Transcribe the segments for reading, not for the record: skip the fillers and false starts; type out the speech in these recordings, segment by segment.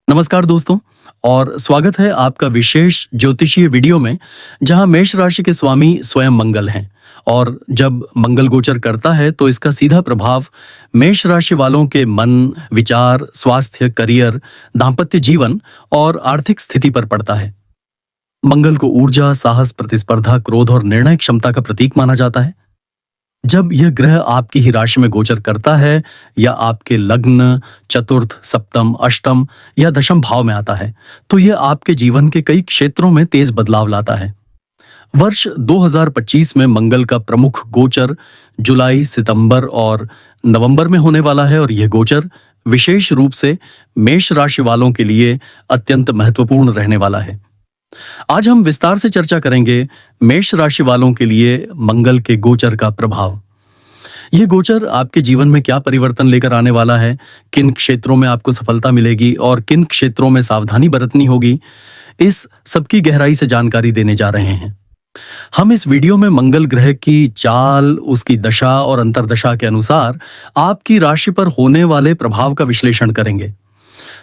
नमस्कार दोस्तों। और स्वागत है आपका विशेष ज्योतिषीय वीडियो में, जहां मेष राशि के स्वामी स्वयं मंगल हैं। और जब मंगल गोचर करता है तो इसका सीधा प्रभाव मेष राशि वालों के मन, विचार, स्वास्थ्य, करियर, दाम्पत्य जीवन और आर्थिक स्थिति पर पड़ता है। मंगल को ऊर्जा, साहस, प्रतिस्पर्धा, क्रोध और निर्णय क्षमता का प्रतीक माना जाता है। जब यह ग्रह आपकी ही राशि में गोचर करता है या आपके लग्न, चतुर्थ, सप्तम, अष्टम या दशम भाव में आता है, तो यह आपके जीवन के कई क्षेत्रों में तेज बदलाव लाता है। वर्ष 2025 में मंगल का प्रमुख गोचर जुलाई, सितंबर और नवंबर में होने वाला है, और यह गोचर विशेष रूप से मेष राशि वालों के लिए अत्यंत महत्वपूर्ण रहने वाला है। आज हम विस्तार से चर्चा करेंगे मेष राशि वालों के लिए मंगल के गोचर का प्रभाव। यह गोचर आपके जीवन में क्या परिवर्तन लेकर आने वाला है, किन क्षेत्रों में आपको सफलता मिलेगी और किन क्षेत्रों में सावधानी बरतनी होगी, इस सबकी गहराई से जानकारी देने जा रहे हैं। हम इस वीडियो में मंगल ग्रह की चाल, उसकी दशा और अंतर्दशा के अनुसार आपकी राशि पर होने वाले प्रभाव का विश्लेषण करेंगे।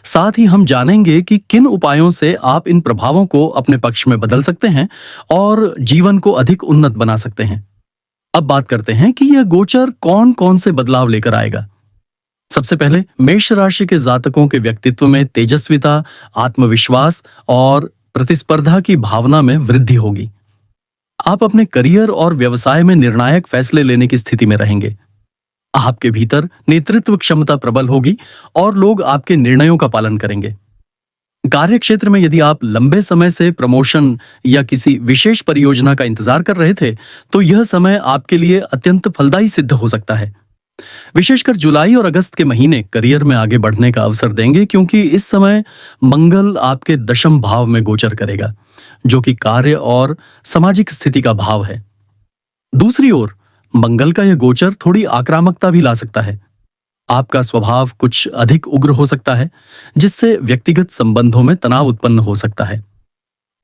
साथ ही हम जानेंगे कि किन उपायों से आप इन प्रभावों को अपने पक्ष में बदल सकते हैं और जीवन को अधिक उन्नत बना सकते हैं। अब बात करते हैं कि यह गोचर कौन कौन से बदलाव लेकर आएगा। सबसे पहले मेष राशि के जातकों के व्यक्तित्व में तेजस्विता, आत्मविश्वास और प्रतिस्पर्धा की भावना में वृद्धि होगी। आप अपने करियर और व्यवसाय में निर्णायक फैसले लेने की स्थिति में रहेंगे। आपके भीतर नेतृत्व क्षमता प्रबल होगी और लोग आपके निर्णयों का पालन करेंगे। कार्य क्षेत्र में यदि आप लंबे समय से प्रमोशन या किसी विशेष परियोजना का इंतजार कर रहे थे, तो यह समय आपके लिए अत्यंत फलदायी सिद्ध हो सकता है। विशेषकर जुलाई और अगस्त के महीने करियर में आगे बढ़ने का अवसर देंगे, क्योंकि इस समय मंगल आपके दशम भाव में गोचर करेगा, जो कि कार्य और सामाजिक स्थिति का भाव है। दूसरी ओर मंगल का यह गोचर थोड़ी आक्रामकता भी ला सकता है। आपका स्वभाव कुछ अधिक उग्र हो सकता है, जिससे व्यक्तिगत संबंधों में तनाव उत्पन्न हो सकता है।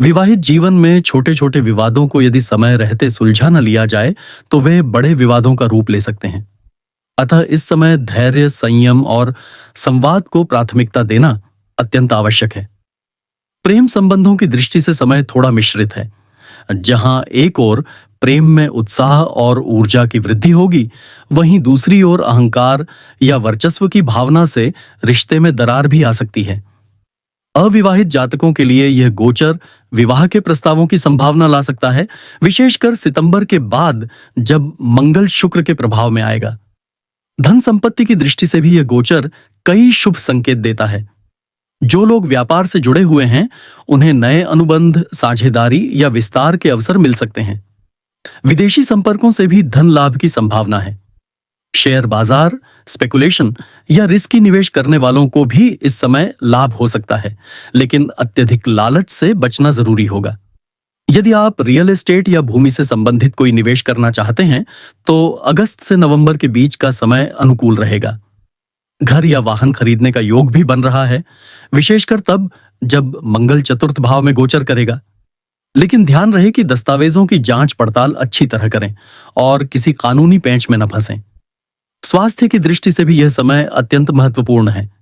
विवाहित जीवन में छोटे छोटे विवादों को यदि समय रहते सुलझा न लिया जाए, तो वे बड़े विवादों का रूप ले सकते हैं। अतः इस समय धैर्य, संयम और संवाद को प्राथमिकता देना अत्यंत आवश्यक है। प्रेम संबंधों की दृष्टि से समय थोड़ा मिश्रित है। जहां एक ओर प्रेम में उत्साह और ऊर्जा की वृद्धि होगी, वहीं दूसरी ओर अहंकार या वर्चस्व की भावना से रिश्ते में दरार भी आ सकती है। अविवाहित जातकों के लिए यह गोचर विवाह के प्रस्तावों की संभावना ला सकता है, विशेषकर सितंबर के बाद, जब मंगल शुक्र के प्रभाव में आएगा। धन संपत्ति की दृष्टि से भी यह गोचर कई शुभ संकेत देता है। जो लोग व्यापार से जुड़े हुए हैं, उन्हें नए अनुबंध, साझेदारी या विस्तार के अवसर मिल सकते हैं। विदेशी संपर्कों से भी धन लाभ की संभावना है। शेयर बाजार, स्पेकुलेशन या रिस्की निवेश करने वालों को भी इस समय लाभ हो सकता है, लेकिन अत्यधिक लालच से बचना जरूरी होगा। यदि आप रियल एस्टेट या भूमि से संबंधित कोई निवेश करना चाहते हैं, तो अगस्त से नवंबर के बीच का समय अनुकूल रहेगा। घर या वाहन खरीदने का योग भी बन रहा है, विशेषकर तब जब मंगल चतुर्थ भाव में गोचर करेगा। लेकिन ध्यान रहे कि दस्तावेजों की जांच पड़ताल अच्छी तरह करें और किसी कानूनी पेंच में न फंसें। स्वास्थ्य की दृष्टि से भी यह समय अत्यंत महत्वपूर्ण है।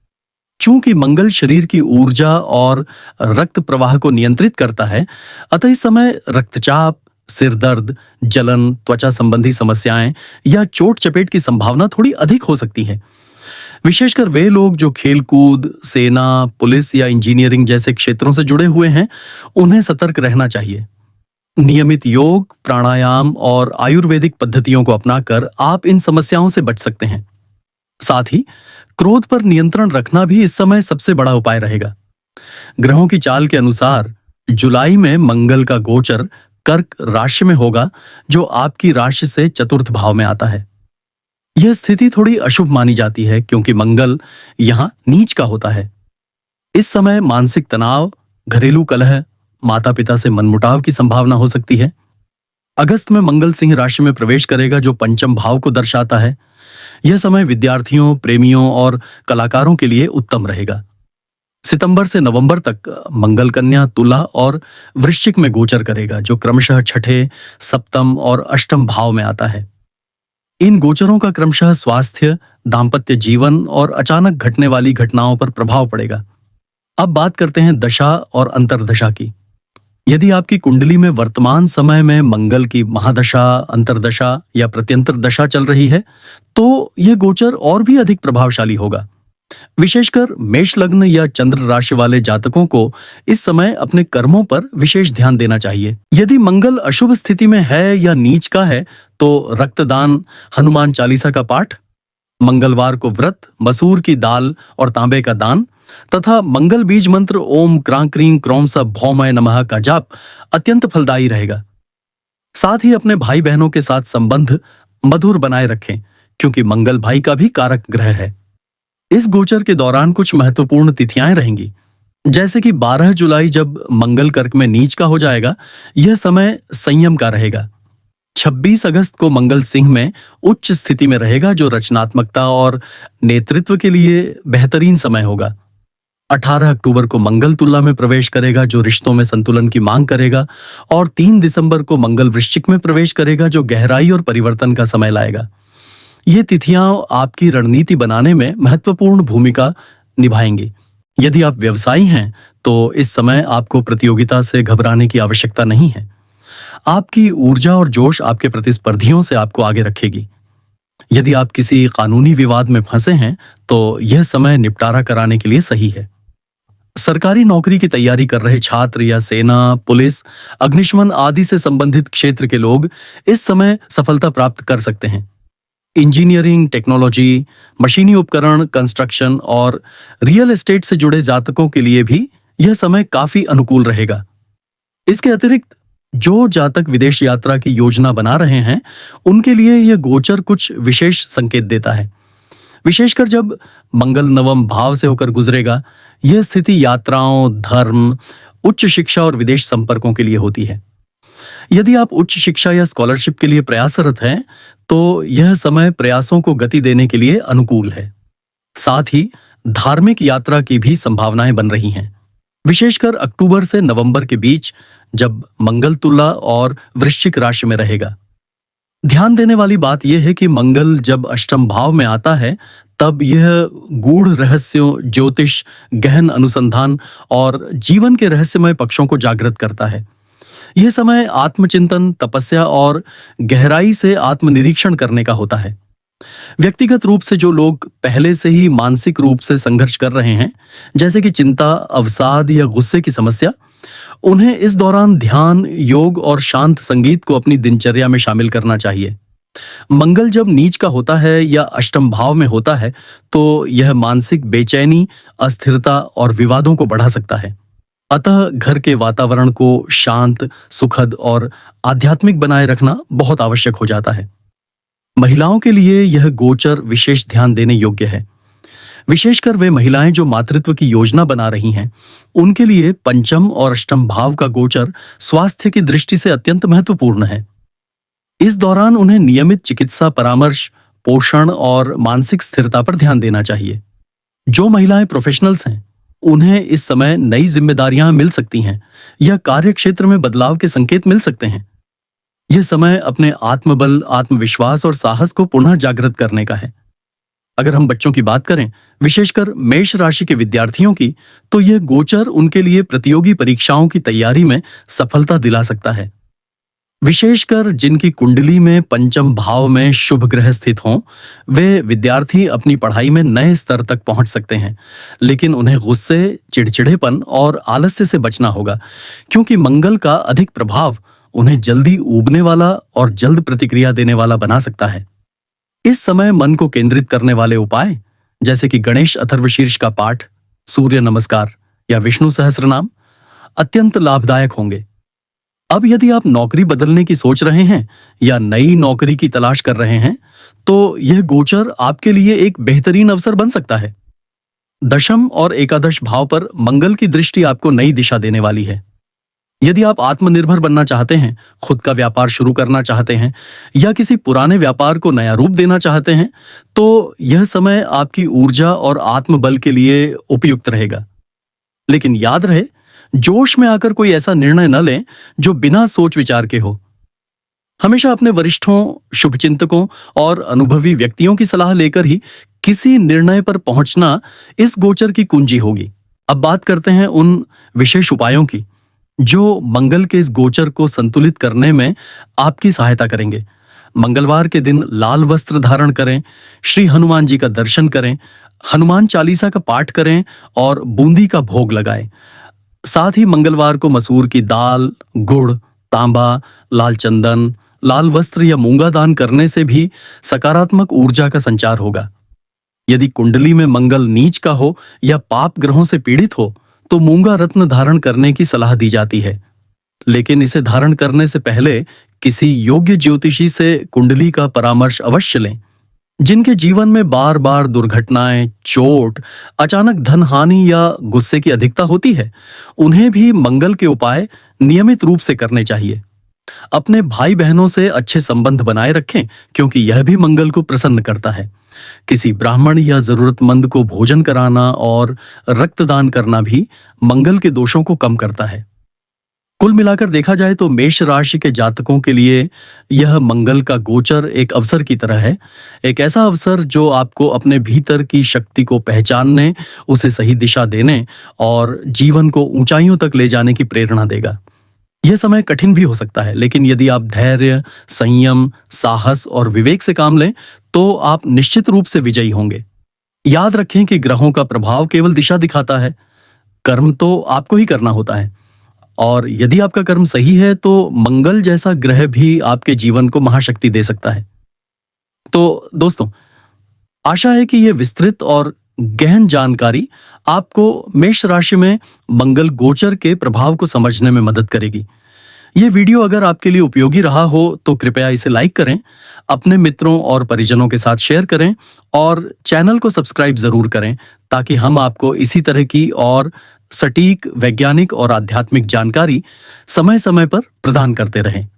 चूंकि मंगल शरीर की ऊर्जा और रक्त प्रवाह को नियंत्रित करता है, अतः इस समय रक्तचाप, सिर दर्द, जलन, त्वचा संबंधी समस्याएं या चोट चपेट की संभावना थोड़ी अधिक हो सकती है। विशेषकर वे लोग जो खेलकूद, सेना, पुलिस या इंजीनियरिंग जैसे क्षेत्रों से जुड़े हुए हैं, उन्हें सतर्क रहना चाहिए। नियमित योग, प्राणायाम और आयुर्वेदिक पद्धतियों को अपनाकर आप इन समस्याओं से बच सकते हैं। साथ ही क्रोध पर नियंत्रण रखना भी इस समय सबसे बड़ा उपाय रहेगा। ग्रहों की चाल के अनुसार जुलाई में मंगल का गोचर कर्क राशि में होगा, जो आपकी राशि से चतुर्थ भाव में आता है। यह स्थिति थोड़ी अशुभ मानी जाती है, क्योंकि मंगल यहां नीच का होता है। इस समय मानसिक तनाव, घरेलू कलह, माता पिता से मनमुटाव की संभावना हो सकती है। अगस्त में मंगल सिंह राशि में प्रवेश करेगा, जो पंचम भाव को दर्शाता है। यह समय विद्यार्थियों, प्रेमियों और कलाकारों के लिए उत्तम रहेगा। सितंबर से नवंबर तक मंगल कन्या, तुला और वृश्चिक में गोचर करेगा, जो क्रमशः छठे, सप्तम और अष्टम भाव में आता है। इन गोचरों का क्रमशः स्वास्थ्य, दाम्पत्य जीवन और अचानक घटने वाली घटनाओं पर प्रभाव पड़ेगा। अब बात करते हैं दशा और अंतर्दशा की। यदि आपकी कुंडली में वर्तमान समय में मंगल की महादशा, अंतर्दशा या प्रत्यंतर दशा चल रही है, तो यह गोचर और भी अधिक प्रभावशाली होगा। विशेषकर मेष लग्न या चंद्र राशि वाले जातकों को इस समय अपने कर्मों पर विशेष ध्यान देना चाहिए। यदि मंगल अशुभ स्थिति में है या नीच का है, तो रक्तदान, हनुमान चालीसा का पाठ, मंगलवार को व्रत, मसूर की दाल और तांबे का दान तथा मंगल बीज मंत्र ओम क्रां क्रीं क्रौम स भौमय नमः का जाप अत्यंत फलदायी रहेगा। साथ ही अपने भाई बहनों के साथ संबंध मधुर बनाए रखें, क्योंकि मंगल भाई का भी कारक ग्रह है। इस गोचर के दौरान कुछ महत्वपूर्ण तिथियां रहेंगी, जैसे कि 12 जुलाई जब मंगल कर्क में नीच का हो जाएगा, यह समय संयम का रहेगा। 26 अगस्त को मंगल सिंह में उच्च स्थिति में रहेगा, जो रचनात्मकता और नेतृत्व के लिए बेहतरीन समय होगा। 18 अक्टूबर को मंगल तुला में प्रवेश करेगा, जो रिश्तों में संतुलन की मांग करेगा, और 3 दिसंबर को मंगल वृश्चिक में प्रवेश करेगा, जो गहराई और परिवर्तन का समय लाएगा। ये तिथियां आपकी रणनीति बनाने में महत्वपूर्ण भूमिका निभाएंगी। यदि आप व्यवसायी हैं, तो इस समय आपको प्रतियोगिता से घबराने की आवश्यकता नहीं है। आपकी ऊर्जा और जोश आपके प्रतिस्पर्धियों से आपको आगे रखेगी। यदि आप किसी कानूनी विवाद में फंसे हैं, तो यह समय निपटारा कराने के लिए सही है। सरकारी नौकरी की तैयारी कर रहे छात्र या सेना, पुलिस, अग्निशमन आदि से संबंधित क्षेत्र के लोग इस समय सफलता प्राप्त कर सकते हैं। इंजीनियरिंग, टेक्नोलॉजी, मशीनी उपकरण, कंस्ट्रक्शन और रियल एस्टेट से जुड़े जातकों के लिए भी यह समय काफी अनुकूल रहेगा। इसके अतिरिक्त जो जातक विदेश यात्रा की योजना बना रहे हैं, उनके लिए यह गोचर कुछ विशेष संकेत देता है। विशेषकर जब मंगल नवम भाव से होकर गुजरेगा, यह स्थिति यात्राओं, धर्म, उच्च शिक्षा और विदेश संपर्कों के लिए होती है। यदि आप उच्च शिक्षा या स्कॉलरशिप के लिए प्रयासरत हैं, तो यह समय प्रयासों को गति देने के लिए अनुकूल है। साथ ही धार्मिक यात्रा की भी संभावनाएं बन रही हैं, विशेषकर अक्टूबर से नवंबर के बीच, जब मंगल तुला और वृश्चिक राशि में रहेगा। ध्यान देने वाली बात यह है कि मंगल जब अष्टम भाव में आता है, तब यह गूढ़ रहस्यों, ज्योतिष, गहन अनुसंधान और जीवन के रहस्यमय पक्षों को जागृत करता है। यह समय आत्मचिंतन, तपस्या और गहराई से आत्मनिरीक्षण करने का होता है। व्यक्तिगत रूप से जो लोग पहले से ही मानसिक रूप से संघर्ष कर रहे हैं, जैसे कि चिंता, अवसाद या गुस्से की समस्या, उन्हें इस दौरान ध्यान, योग और शांत संगीत को अपनी दिनचर्या में शामिल करना चाहिए। मंगल जब नीच का होता है या अष्टम भाव में होता है, तो यह मानसिक बेचैनी, अस्थिरता और विवादों को बढ़ा सकता है। अतः घर के वातावरण को शांत, सुखद और आध्यात्मिक बनाए रखना बहुत आवश्यक हो जाता है। महिलाओं के लिए यह गोचर विशेष ध्यान देने योग्य है। विशेषकर वे महिलाएं जो मातृत्व की योजना बना रही हैं, उनके लिए पंचम और अष्टम भाव का गोचर स्वास्थ्य की दृष्टि से अत्यंत महत्वपूर्ण है। इस दौरान उन्हें नियमित चिकित्सा परामर्श, पोषण और मानसिक स्थिरता पर ध्यान देना चाहिए। जो महिलाएं प्रोफेशनल्स हैं, उन्हें इस समय नई जिम्मेदारियां मिल सकती हैं या कार्य क्षेत्र में बदलाव के संकेत मिल सकते हैं। यह समय अपने आत्मबल, आत्मविश्वास और साहस को पुनः जागृत करने का है। अगर हम बच्चों की बात करें, विशेषकर मेष राशि के विद्यार्थियों की, तो यह गोचर उनके लिए प्रतियोगी परीक्षाओं की तैयारी में सफलता दिला सकता है। विशेषकर जिनकी कुंडली में पंचम भाव में शुभ ग्रह स्थित हों, वे विद्यार्थी अपनी पढ़ाई में नए स्तर तक पहुंच सकते हैं, लेकिन उन्हें गुस्से, चिड़चिड़ेपन और आलस्य से बचना होगा, क्योंकि मंगल का अधिक प्रभाव उन्हें जल्दी ऊबने वाला और जल्द प्रतिक्रिया देने वाला बना सकता है। इस समय मन को केंद्रित करने वाले उपाय, जैसे कि गणेश अथर्वशीर्ष का पाठ, सूर्य नमस्कार या विष्णु सहस्त्रनाम, अत्यंत लाभदायक होंगे। अब यदि आप नौकरी बदलने की सोच रहे हैं या नई नौकरी की तलाश कर रहे हैं, तो यह गोचर आपके लिए एक बेहतरीन अवसर बन सकता है। दशम और एकादश भाव पर मंगल की दृष्टि आपको नई दिशा देने वाली है। यदि आप आत्मनिर्भर बनना चाहते हैं, खुद का व्यापार शुरू करना चाहते हैं या किसी पुराने व्यापार को नया रूप देना चाहते हैं, तो यह समय आपकी ऊर्जा और आत्मबल के लिए उपयुक्त रहेगा। लेकिन याद रहे, जोश में आकर कोई ऐसा निर्णय न लें जो बिना सोच विचार के हो। हमेशा अपने वरिष्ठों, शुभचिंतकों और अनुभवी व्यक्तियों की सलाह लेकर ही किसी निर्णय पर पहुंचना इस गोचर की कुंजी होगी। अब बात करते हैं उन विशेष उपायों की जो मंगल के इस गोचर को संतुलित करने में आपकी सहायता करेंगे। मंगलवार के दिन लाल वस्त्र धारण करें, श्री हनुमान जी का दर्शन करें, हनुमान चालीसा का पाठ करें और बूंदी का भोग लगाएं। साथ ही मंगलवार को मसूर की दाल, गुड़, तांबा, लाल चंदन, लाल वस्त्र या मूंगा दान करने से भी सकारात्मक ऊर्जा का संचार होगा। यदि कुंडली में मंगल नीच का हो या पाप ग्रहों से पीड़ित हो तो मूंगा रत्न धारण करने की सलाह दी जाती है, लेकिन इसे धारण करने से पहले किसी योग्य ज्योतिषी से कुंडली का परामर्श अवश्य लें। जिनके जीवन में बार बार दुर्घटनाएं, चोट, अचानक धन हानि या गुस्से की अधिकता होती है, उन्हें भी मंगल के उपाय नियमित रूप से करने चाहिए। अपने भाई बहनों से अच्छे संबंध बनाए रखें, क्योंकि यह भी मंगल को प्रसन्न करता है। किसी ब्राह्मण या जरूरतमंद को भोजन कराना और रक्तदान करना भी मंगल के दोषों को कम करता है। कुल मिलाकर देखा जाए तो मेष राशि के जातकों के लिए यह मंगल का गोचर एक अवसर की तरह है। एक ऐसा अवसर जो आपको अपने भीतर की शक्ति को पहचानने, उसे सही दिशा देने और जीवन को ऊंचाइयों तक ले जाने की प्रेरणा देगा। यह समय कठिन भी हो सकता है, लेकिन यदि आप धैर्य, संयम, साहस और विवेक से काम लें तो आप निश्चित रूप से विजयी होंगे। याद रखें कि ग्रहों का प्रभाव केवल दिशा दिखाता है, कर्म तो आपको ही करना होता है। और यदि आपका कर्म सही है तो मंगल जैसा ग्रह भी आपके जीवन को महाशक्ति दे सकता है। तो दोस्तों, आशा है कि यह विस्तृत और गहन जानकारी आपको मेष राशि में मंगल गोचर के प्रभाव को समझने में मदद करेगी। यह वीडियो अगर आपके लिए उपयोगी रहा हो तो कृपया इसे लाइक करें, अपने मित्रों और परिजनों के साथ शेयर करें और चैनल को सब्सक्राइब जरूर करें, ताकि हम आपको इसी तरह की और सटीक वैज्ञानिक और आध्यात्मिक जानकारी समय समय पर प्रदान करते रहें।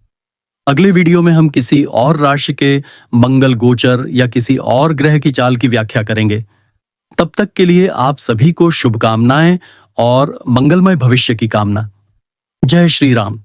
अगले वीडियो में हम किसी और राशि के मंगल गोचर या किसी और ग्रह की चाल की व्याख्या करेंगे। तब तक के लिए आप सभी को शुभकामनाएं और मंगलमय भविष्य की कामना। जय श्री राम।